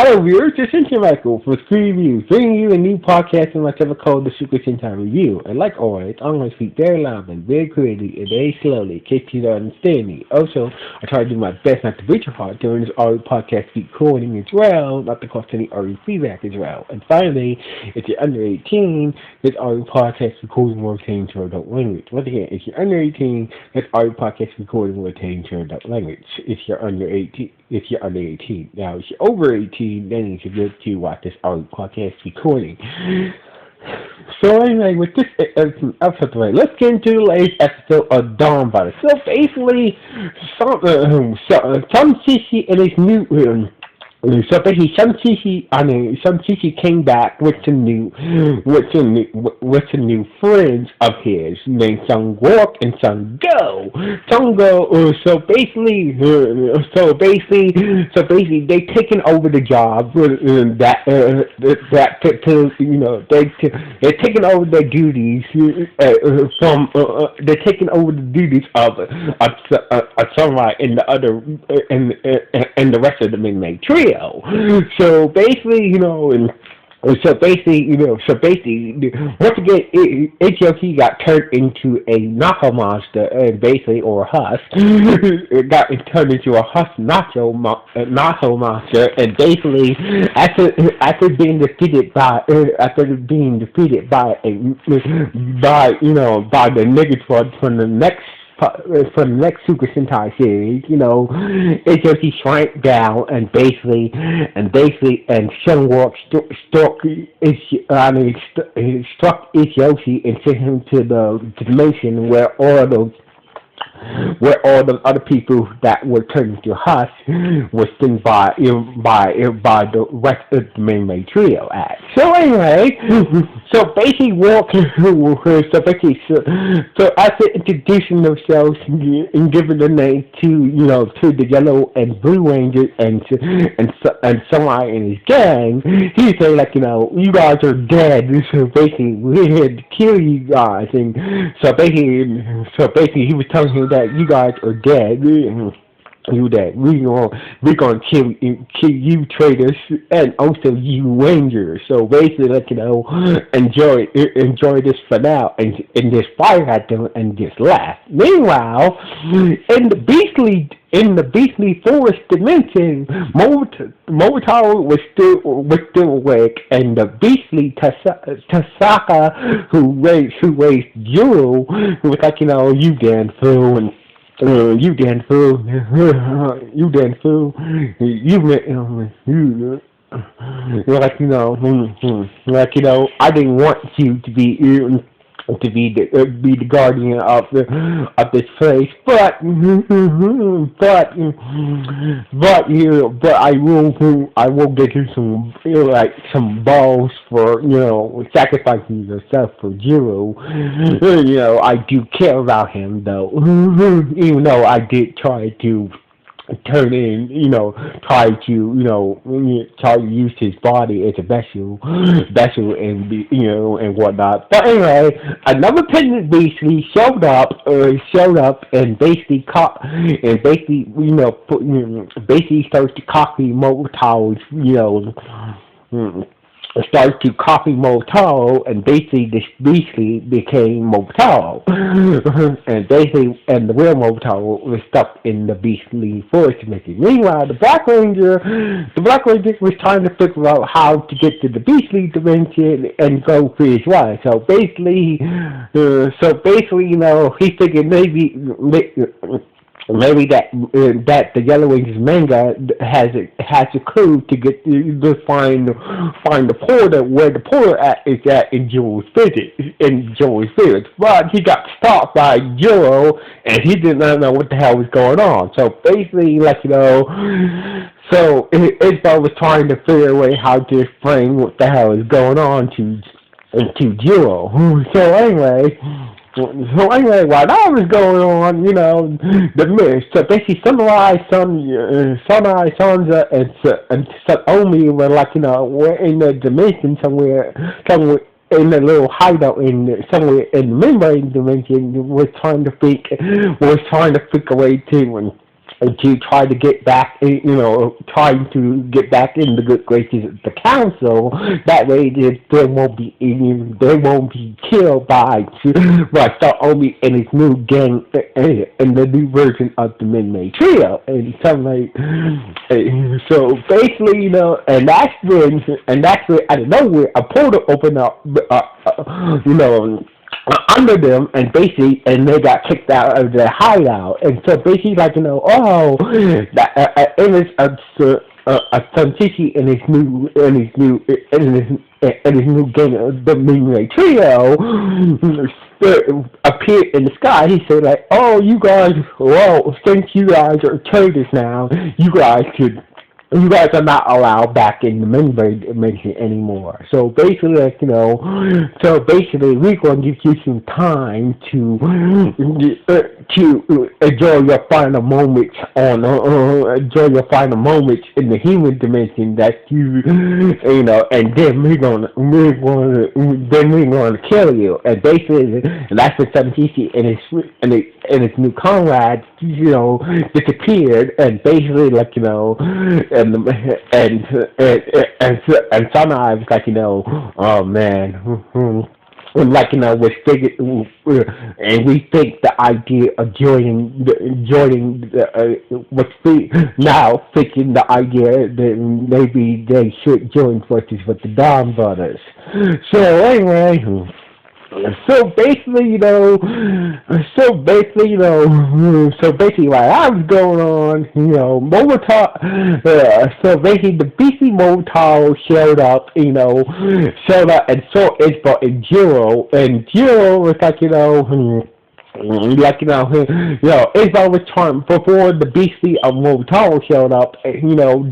Hello viewers, this is Michael for Screen Reviews, bringing you a new podcast in my ever called the Super Sentai Review. And like always, I'm going to speak very loud and very clearly and very slowly in case you don't understand me. Also, I try to do my best not to breach your heart during this audio podcast recording as well, not to cause any audio feedback as well. And finally, if you're under 18, this audio podcast recording will pertain to adult language. Once again, if you're under 18, this audio podcast recording will pertain to adult language. If you're under 18, now if you're over 18, then you should get to watch this audio podcast recording. So anyway, with this episode today, let's get into the latest episode of Donbrothers. So basically, some Shishi and his new so basically, some Shishi came back with some new friends of his named Sung Walk and Sung Go. So basically, they taken over the job they're taking over their duties they're taking over the duties of Sunlight and the other and the rest of the Midnight Trio. So basically, once again, HLT got turned into a nacho monster, or a husk. It got turned into a husk nacho monster, and basically, after being defeated by the Negatron from the next Super Sentai series, HOT shrank down and Shunwalk struck Ichiyoshi and sent him to the dimension where all the other people that were turned into husks was sent by the rest of the main trio at. So anyway, so after introducing themselves and giving the name to the Yellow and Blue Rangers and Sunlight and his gang, he said you guys are dead. So basically we're here to kill you guys, and so basically he was telling him that you guys are dead. We're gonna kill you traitors and also you rangers. So basically, enjoy this for now, and just fire at them and just laugh. Meanwhile, in the beastly forest dimension, Momotaro was still awake, and the beastly Tasaka who raised Juro, who was you damn fool, and you damn fool, you damn fool, I didn't want you to be the guardian of this place, but I will get you some balls for sacrificing yourself for Jiro. I do care about him though, even though I did try to turn in, try to use his body as a vessel and whatnot. But anyway, another pendant beastly showed up and basically started to copy Moto's, started to copy Motaro, and basically this beastly became Motaro. and the real Motaro was stuck in the beastly forest dimension. Meanwhile, the Black Ranger was trying to figure out how to get to the beastly dimension and go for his life. So basically, he figured maybe that the Yellow Rangers manga has a clue to get to find the portal where the portal is at in Joel's village. But he got stopped by Joel, and he did not know what the hell was going on. So basically, so Isabel was trying to figure a way how to explain what the hell is going on to Joel. So anyway, while that was going on, the mist. So basically, Sunrise, Sansa, and Omi were we're in the dimension somewhere in a little hideout somewhere in the membrane dimension. Was trying to think a way to to try to get back, trying to get back in the good graces of the council. That way, they won't be killed by Saomi and his new gang and the new version of the Minmay Trio, and something like. So basically, and that's when out of nowhere a portal opened up, under them, and basically, and they got kicked out of their hideout, and so basically, that image of Santishi and his new gang, the Moonray Trio, appeared in the sky. He said, like, "Oh, you guys, well, since you guys are traitors now, you guys are not allowed back in the Moonray dimension anymore. So basically, we're going to give you some time to enjoy your final moments in the human dimension that and then we're going to kill you." And basically, that's when Samichi and his new comrades, disappeared, and basically, and Sanai was like, "Oh man," and we think the idea of joining now thinking the idea that maybe they should join forces with the Donbrothers. So anyway. So basically, what I was going on, so basically the BC Momotaro showed up and saw Isabel and Jiro was like, Isabel was trying, before the beastie of Momotaro showed up, Isabel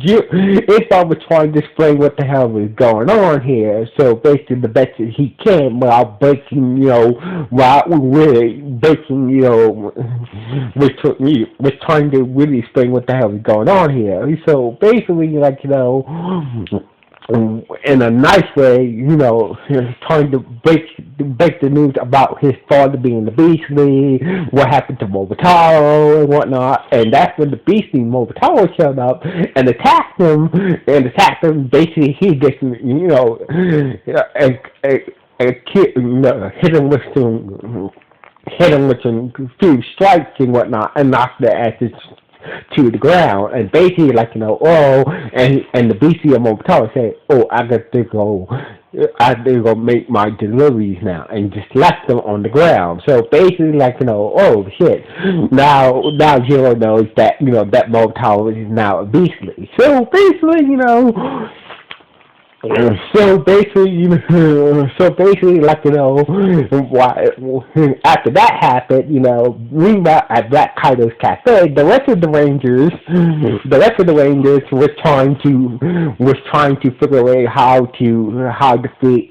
was trying to explain what the hell was going on here. So basically, the best that he can was trying to really explain what the hell was going on here. So basically, in a nice way, trying to break the news about his father being the Beastly, what happened to Momotaro and whatnot, and that's when the Beastly Momotaro showed up and attacked him. Basically, he just, hit him with some few strikes and whatnot, and knocked the asses to the ground, and basically, and the BC of Momotaro said, "Oh, I got to go make my deliveries now," and just left them on the ground. So basically, oh shit, now Jiro knows that that Momotaro is now a Beastly. So basically, after that happened, meanwhile at Black Kaido's cafe, the rest of the Rangers was trying to figure out how to free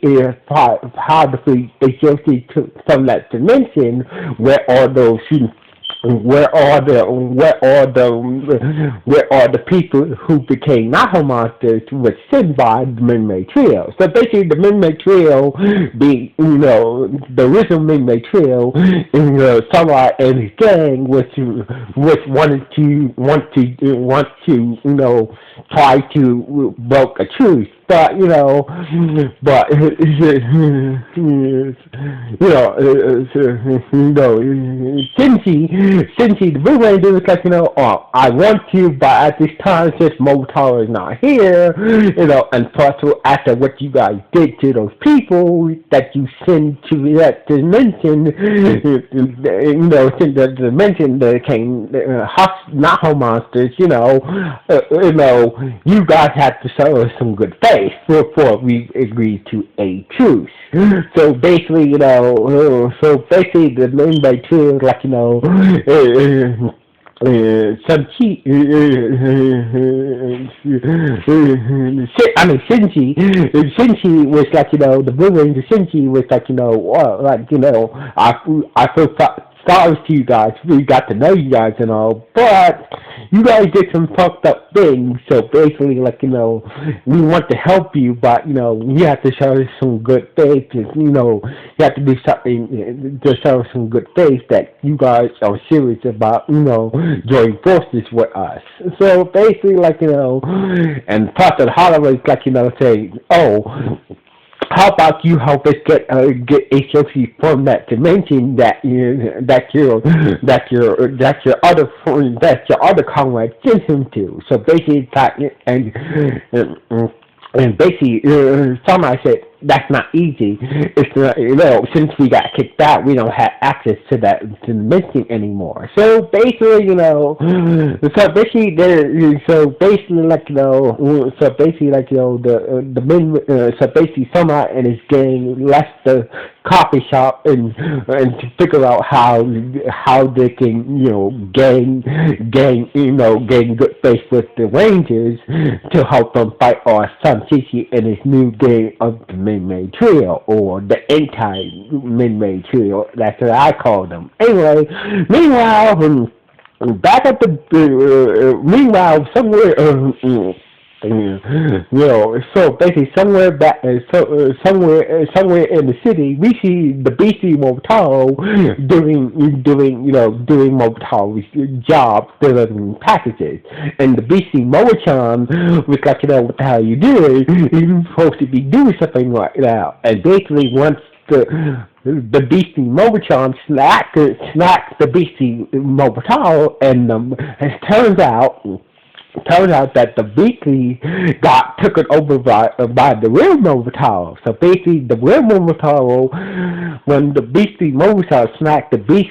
Agency from that dimension where all those where are the people who became Naho monsters was sent by the Minmay Trio. So basically, the Minmay Trio, the original Minmay Trio, Samurai and his gang want to try to broke a truce. But Shinji, the Blue Ranger was like, I want to, but at this time, since Momotaro is not here, and plus after what you guys did to those people that you send to that dimension, send the dimension that came Naho monsters, you guys have to show us some good faith before we agreed to a truce. So basically, the main by two, Shinji was like, the Blue Ranger Shinji was like, sorry to you guys. We got to know you guys and all, but you guys did some fucked up things. So basically, like, we want to help you, but you have to show some good faith. You have to do something to show some good faith that you guys are serious about, joining forces with us. So basically, like, and part of the holidays, like, say, oh, how about you help us get HOC from that dimension that your other comrade sent him to. So basically, and basically, somebody said that's not easy. It's not, since we got kicked out, we don't have access to that dimension anymore. So basically, the men, so basically, somebody and his gang left the coffee shop and to figure out how they can gain good faith with the Rangers to help them fight our son Chichi and his new gang of the Min-Mei Trio, or the anti-Min-Mei Trio. That's what I call them. Anyway, meanwhile, back at meanwhile, somewhere, so basically somewhere somewhere in the city, we see the Beastie Motaro doing Motaro's job delivering packages, and the Beastie Motochan was like, what the hell are you doing? You're supposed to be doing something right now. And basically, once the Beastie Motochan snacked the Beastie Motaro, and it turns out that the Beastly got taken over by the real Movataro. So basically, the real Movataro, when the Beastly Movataro smacked the Beast,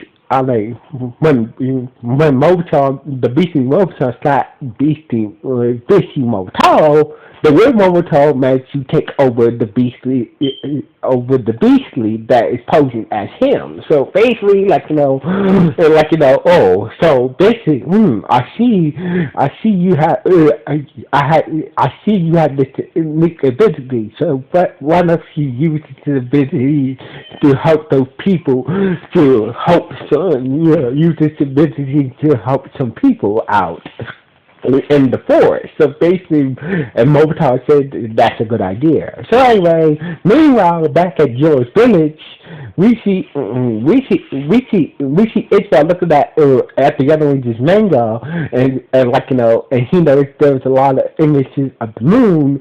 when the Beastly Movataro smacked Beastly Movataro, the real Movataro managed to take over the Beastly that is posing as him. So basically, so basically, I see you have, I see you have this unique ability. So, but why don't you use this ability to help those people, to help use this ability to help some people out in the forest. So basically, and Mobitar said that's a good idea. So anyway, meanwhile, back at George Village, we see Ishmael looking at the other Rangers manga, and and he noticed there was a lot of images of the moon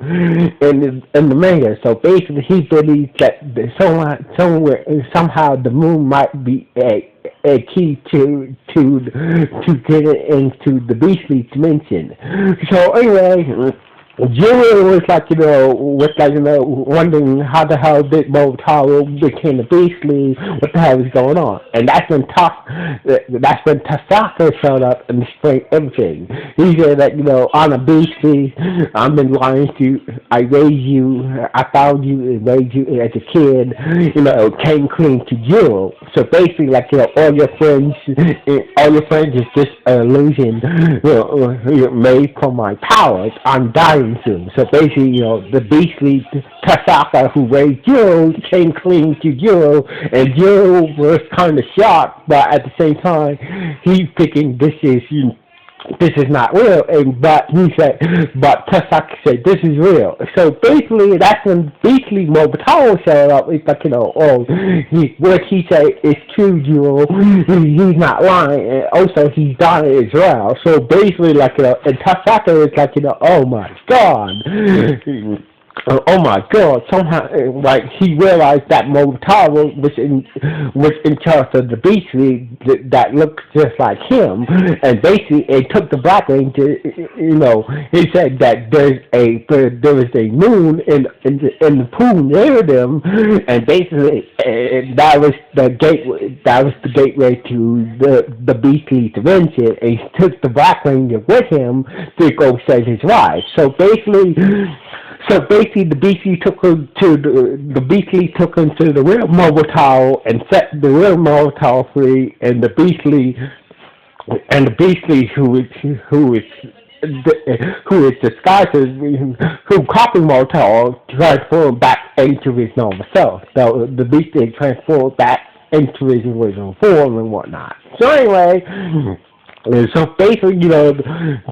in the manga. So basically, he believes that somehow the moon might be a key to get it into the beastly dimension. So anyway, Junior was wondering how the hell did Motaro became the beastly, what the hell is going on? And that's when Tasaka showed up and explained everything. He said that, I'm a beastly, I've been lying to you, I raised you, I found you and raised you as a kid, came clean to you. So basically, all your friends is just an illusion, made from my powers. I'm dying soon. So basically, the beastly Tasaka who raised Jiro came clean to Jiro, and Jiro was kind of shocked, but at the same time, he's thinking this is not real, but Tasaka said this is real. So basically, that's when Beastly Mobitaro showed up. It's what he said is true, Jewel. He's not lying, and also he's dying as well. So basically, and Tasaka is oh my god. Oh my God! Somehow, he realized that Motaro was in charge of the beastly that looked just like him, and basically it took the Black Ranger. He said that there is a moon in the pool near them, and basically that was the gateway to the beastly dimension. And he took the Black Ranger with him to go save his wife. So basically, the Beastly took him to the real Mobile and set the real Mobile free, and the Beastly who is disguised as who copied Mobile transformed back into his normal self. So the Beastly transformed back into his original form and whatnot. So anyway, so basically,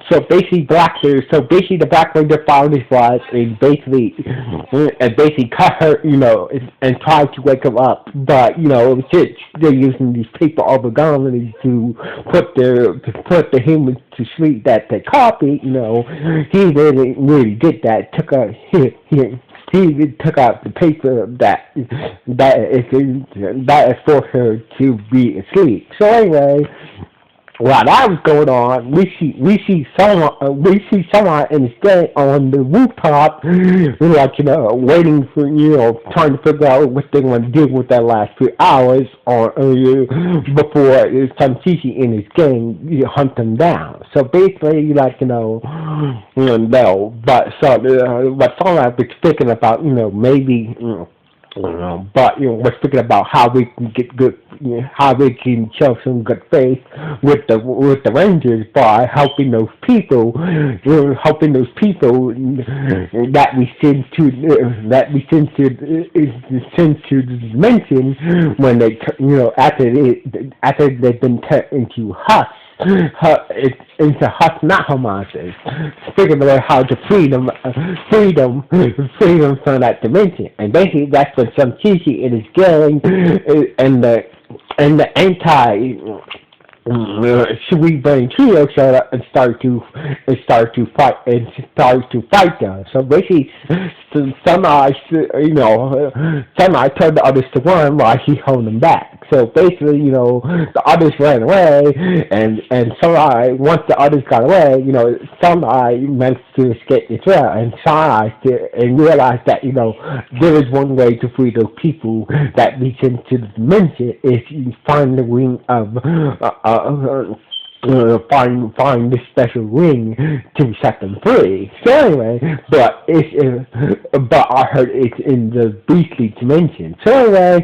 so basically the Black Ranger found his wife and basically cut her, and tried to wake him up, but since they're using these paper origami to put the humans to sleep that they copied, he really did that. He took out the paper that is for her to be asleep. So anyway, while that was going on, we see someone in his day on the rooftop, waiting for trying to figure out what they want to do with that last 3 hours or before some Chichi in his gang hunt them down. So basically, but someone was thinking about maybe. But was thinking about how we can get good, how we can show some good faith with the Rangers by helping those people, that we send to the dimension when they after they've been turned into husks. Into husks, not monsters. Figuring out how to free them from that dimension, and basically that's when some Chichi in his gang and the anti Sweet Brain Trio showed up and started to fight them. So basically, Sunrise told the others to run while he held them back. So basically, the others ran away, and Sunrise, once the others got away, Sunrise managed to escape as well, and Sunrise and realized that there is one way to free those people that reach into the dimension if you find the ring of find this special ring to set them free. So anyway, but I heard it's in the beastly dimension. So anyway,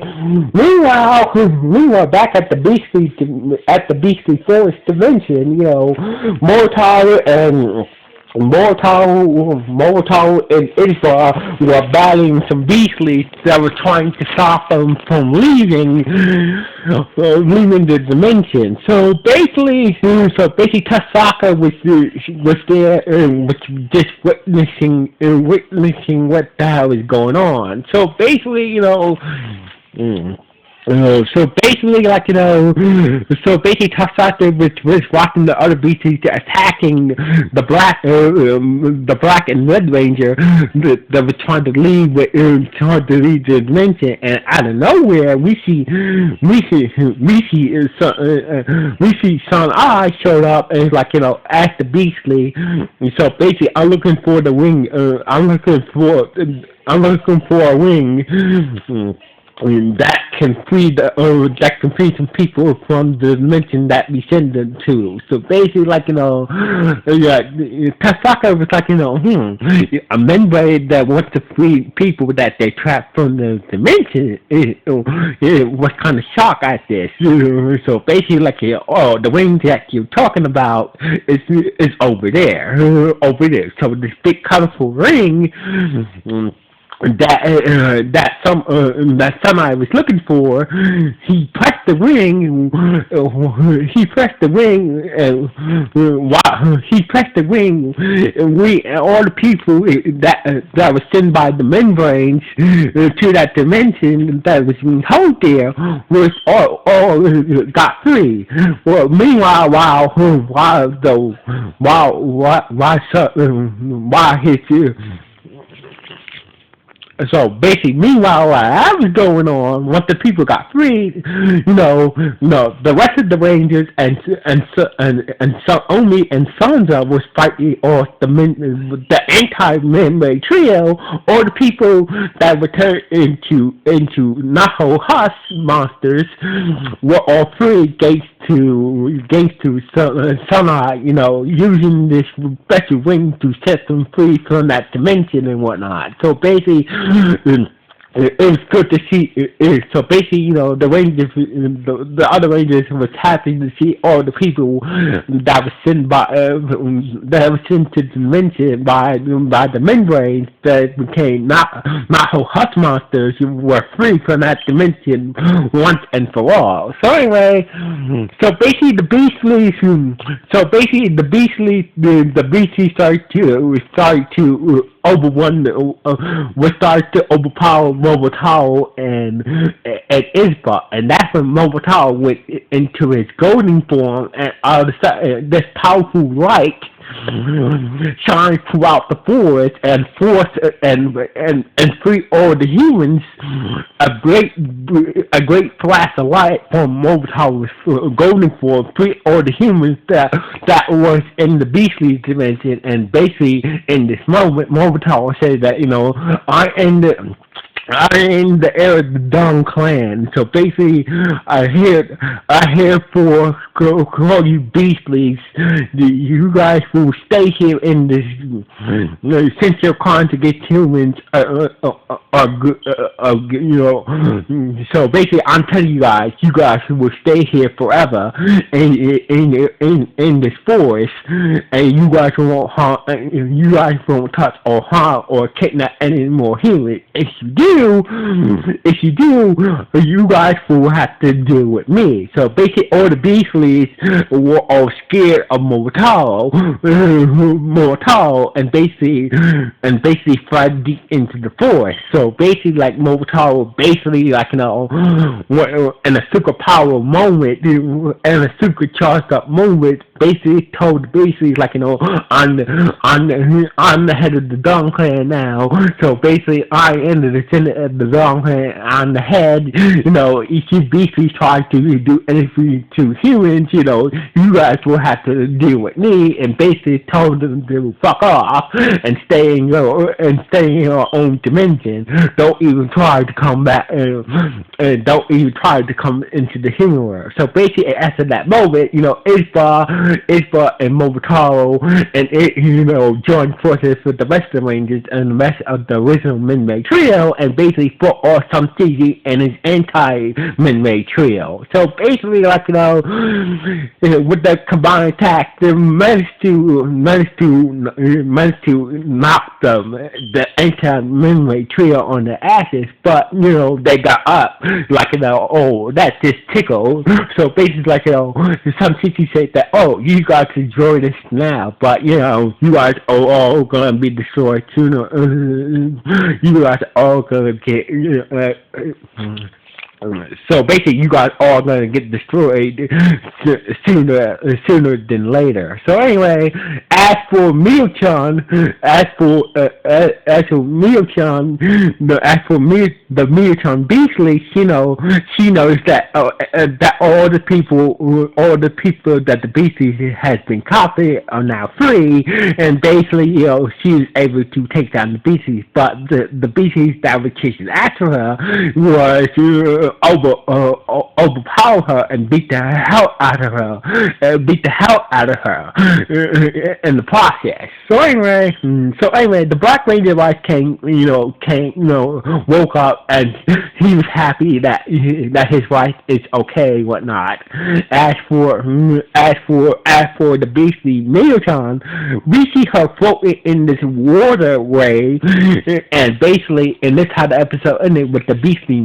meanwhile, back at the beastly forest dimension, Mortal and Isra were battling some beastlies that were trying to stop them from leaving the dimension. So basically, Tasaka was there just witnessing what the hell is going on. So basically, Tasaka was watching the other beasties attacking the black and red ranger that was trying to leave the dimension, and out of nowhere we see Sun Eye showed up and asked the beastly. So basically, I'm looking for the wing. I'm looking for a wing. That can free some people from the dimension that we send them to. So basically, Tasaka was a membrane that wants to free people that they trapped from the dimension. It was kind of shocked at this. So basically, the wing that you're talking about is over there. So this big colorful ring. That somebody was looking for. He pressed the ring. All the people that was sent by the membranes to that dimension that was being held there was all got free. Well, meanwhile, So basically, meanwhile, while that was going on, once the people got freed, the rest of the Rangers and Omi and Sansa was fighting off the anti-man-made trio, or the people that were turned into Naho Husk monsters were all free thanks to Sunlight, using this special ring to set them free from that dimension and whatnot. So basically, it was good to see. So basically, the Rangers, the other Rangers was happy to see all the people that was sent that was sent to the dimension by the membranes that became not whole husk monsters were free from that dimension once and for all. So anyway, so basically the Beastly started to overrun was started to overpower Mobile and Ispa, and that's when Mobile went into his golden form, and all of a sudden this powerful light shines throughout the forest and free all the humans. A great flash of light from Mobile's golden form free all the humans that was in the Beastly dimension, and basically in this moment Mobile says that I'm in the era of the Dung Clan, so basically, I hear for call you Beastlies. You guys will stay here in this. Since you're trying to get humans, So basically, I'm telling you guys will stay here forever in this forest, and you guys won't harm. You guys won't touch or harm or kidnap any more humans. If you do, you guys will have to deal with me. So basically, all the Beastlies were all scared of Momotaro, fled deep into the forest. So basically, like Momotaro, in a superpower moment, in a super charged up moment, basically told the Beastlies, I'm the head of the Dawn Clan now. So basically, I am the descendant of the Dawn Clan. I'm the head. If you basically try to do anything to humans, you guys will have to deal with me. And basically told them to fuck off and stay in your own dimension. Don't even try to come back. And don't even try to come into the human world. So basically, after that moment, Ispa and Momotaro and joined forces with the rest of the Rangers and the rest of the original Minmay trio, and basically fought off some Suzuki and his anti-Minmay trio. So basically, with the combined attack, they managed to knock the anti-Minmay trio on their asses, but they got up that just tickled. So basically, some city said that, you guys enjoy this now, but you guys are all gonna be destroyed sooner. You guys are all gonna get. So basically, you guys are gonna get destroyed sooner than later. So anyway, as for Mio-chan, the Mio-chan Beastly, she knows that that all the people that the Beastly has been copied are now free, and basically, she's able to take down the Beastly. But the Beastly that were chasing after her was overpower her and beat the hell out of her, in the process. So anyway, the Black Ranger wife woke up, and he was happy that his wife is okay, whatnot. As for the Beastly Mio-chan, we see her floating in this waterway, and basically, and this how the episode ended with the Beastly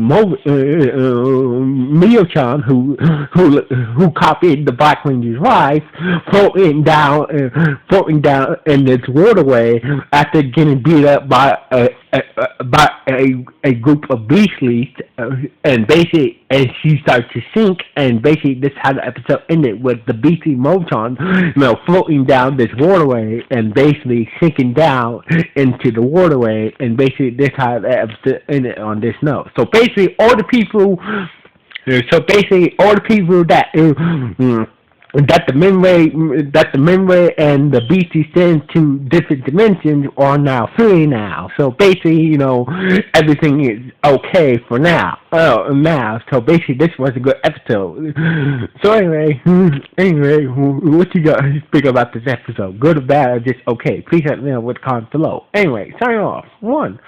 Mio-chan, who copied the Black Ranger's wife, floating down in this waterway after getting beat up by a group of Beastlies, and she started to sink, and basically this how the episode ended with the Beastly Mio-chan, floating down this waterway and basically sinking down into the waterway, and basically this how the episode ended on this note. So basically all the people that the Minmay and the Beastie sent to different dimensions are now free now. So basically, everything is okay for now. So basically, this was a good episode. So anyway, what you guys think about this episode? Good or bad, or just okay? Please let me know with comments below. Anyway, sign off. 1.